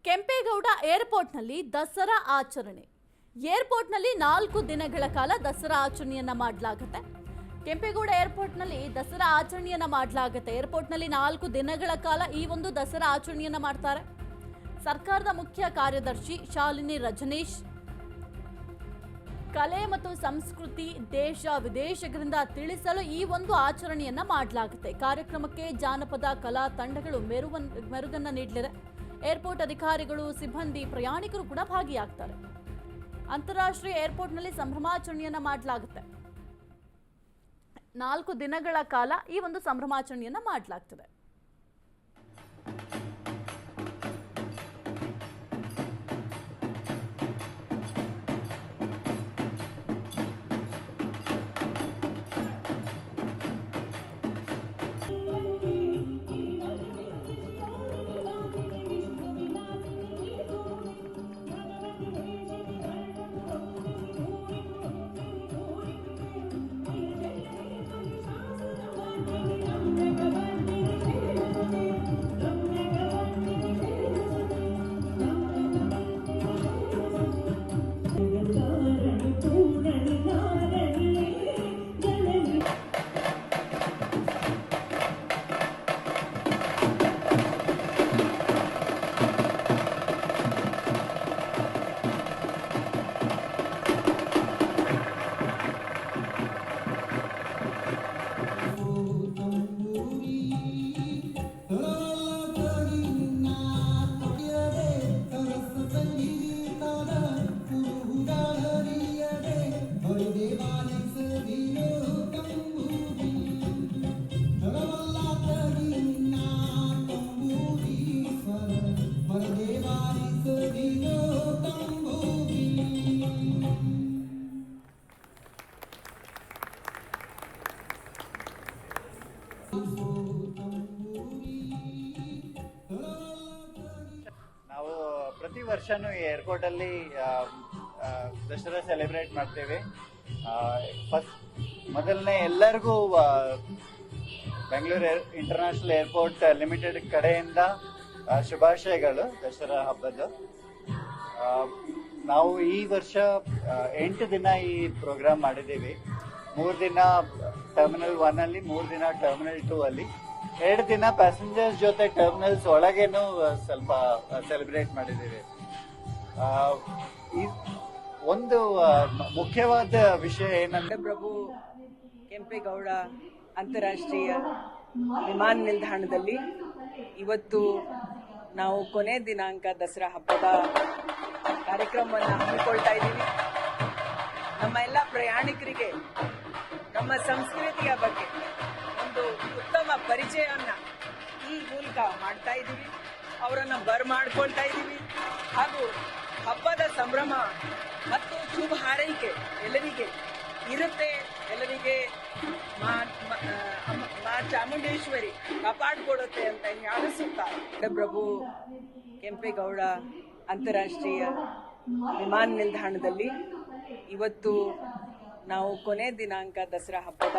ಕೆಂಪೇಗೌಡ ಏರ್ಪೋರ್ಟ್ನಲ್ಲಿ ದಸರಾ ಆಚರಣೆ. ಏರ್ಪೋರ್ಟ್ನಲ್ಲಿ 4 ದಿನಗಳ ಕಾಲ ದಸರಾ ಆಚರಣೆಯನ್ನ ಮಾಡಲಾಗುತ್ತೆ. ಕೆಂಪೇಗೌಡ ಏರ್ಪೋರ್ಟ್ನಲ್ಲಿ ದಸರಾ ಆಚರಣೆಯನ್ನ ಮಾಡಲಾಗುತ್ತೆ. ಏರ್ಪೋರ್ಟ್ನಲ್ಲಿ 4 ದಿನಗಳ ಕಾಲ ಈ ಒಂದು ದಸರಾ ಆಚರಣೆಯನ್ನ ಮಾಡ್ತಾರೆ. ಸರ್ಕಾರದ ಮುಖ್ಯ ಕಾರ್ಯದರ್ಶಿ ಶಾಲಿನಿ ರಜನೀಶ್ ಕಲೆ ಮತ್ತು ಸಂಸ್ಕೃತಿ ದೇಶ ವಿದೇಶಗಳಿಂದ ತಿಳಿಸಲು ಈ ಒಂದು ಆಚರಣೆಯನ್ನ ಮಾಡಲಾಗುತ್ತೆ. ಕಾರ್ಯಕ್ರಮಕ್ಕೆ ಜಾನಪದ ಕಲಾ ತಂಡಗಳು ಮೆರುಗನ್ನ ನೀಡಲಿದೆ. ಏರ್ಪೋರ್ಟ್ ಅಧಿಕಾರಿಗಳು, ಸಿಬ್ಬಂದಿ, ಪ್ರಯಾಣಿಕರು ಕೂಡ ಭಾಗಿಯಾಗ್ತಾರೆ. ಅಂತಾರಾಷ್ಟ್ರೀಯ ಏರ್ಪೋರ್ಟ್ನಲ್ಲಿ ಸಂಭ್ರಮಾಚರಣೆಯನ್ನ ಮಾಡಲಾಗುತ್ತೆ. 4 ದಿನಗಳ ಕಾಲ ಈ ಒಂದು ಸಂಭ್ರಮಾಚರಣೆಯನ್ನ ಮಾಡಲಾಗ್ತದೆ. ನಾವು ಪ್ರತಿ ವರ್ಷನೂ ಈ ಏರ್ಪೋರ್ಟ್ ಅಲ್ಲಿ ದಸರಾ ಸೆಲೆಬ್ರೇಟ್ ಮಾಡ್ತೇವೆ. ಮೊದಲನೇ ಎಲ್ಲರಿಗೂ ಬೆಂಗಳೂರು ಇಂಟರ್ನ್ಯಾಷನಲ್ ಏರ್ಪೋರ್ಟ್ ಲಿಮಿಟೆಡ್ ಕಡೆಯಿಂದ ಶುಭಾಶಯಗಳು ದಸರಾ ಹಬ್ಬದ. ನಾವು ಈ ವರ್ಷ 8 ದಿನ ಈ ಪ್ರೋಗ್ರಾಮ್ ಮಾಡಿದ್ದೀವಿ. 3 ದಿನ ಟರ್ಮಿನಲ್ 1 ಅಲ್ಲಿ, 3 ದಿನ ಟರ್ಮಿನಲ್ 2 ಅಲ್ಲಿ, 2 ದಿನ ಪ್ಯಾಸೆಂಜರ್ಸ್ ಜೊತೆ ಟರ್ಮಿನಲ್ಸ್ ಒಳಗೇನು ಸ್ವಲ್ಪ ಸೆಲೆಬ್ರೇಟ್ ಮಾಡಿದ್ದೀವಿ. ಒಂದು ಮುಖ್ಯವಾದ ವಿಷಯ ಏನಂದ್ರೆ ಪ್ರಭು ಕೆಂಪೇಗೌಡ ಅಂತಾರಾಷ್ಟ್ರೀಯ ವಿಮಾನ ನಿಲ್ದಾಣದಲ್ಲಿ ಇವತ್ತು ನಾವು ಕೊನೆ ದಿನಾಂಕ ದಸರಾ ಹಬ್ಬದ ಕಾರ್ಯಕ್ರಮವನ್ನು ಹಮ್ಮಿಕೊಳ್ತಾ ಇದ್ದೀವಿ. ನಮ್ಮ ಎಲ್ಲ ಪ್ರಯಾಣಿಕರಿಗೆ ನಮ್ಮ ಸಂಸ್ಕೃತಿಯ ಬಗ್ಗೆ ಒಂದು ಉತ್ತಮ ಪರಿಚಯವನ್ನ ಈ ಮೂಲಕ ಮಾಡ್ತಾ ಇದ್ದೀವಿ. ಅವರನ್ನು ಬರಮಾಡ್ಕೊಳ್ತಾ ಇದ್ದೀವಿ. ಹಾಗೂ ಹಬ್ಬದ ಸಂಭ್ರಮ ಮತ್ತು ಶುಭ ಹಾರೈಕೆ ಎಲ್ಲರಿಗೆ ಇರುತ್ತೆ. ಎಲ್ಲರಿಗೆ ಮಾ ಚಾಮುಂಡೇಶ್ವರಿ ಕಾಪಾಡಿಕೊಡುತ್ತೆ ಅಂತ ಹೇಳಿಸುತ್ತಾ ಪ್ರಭು ಕೆಂಪೇಗೌಡ ಅಂತಾರಾಷ್ಟ್ರೀಯ ವಿಮಾನ ನಿಲ್ದಾಣದಲ್ಲಿ ಇವತ್ತು ನಾವು ಕೊನೆ ದಿನಾಂಕ ದಸರಾ ಹಬ್ಬದ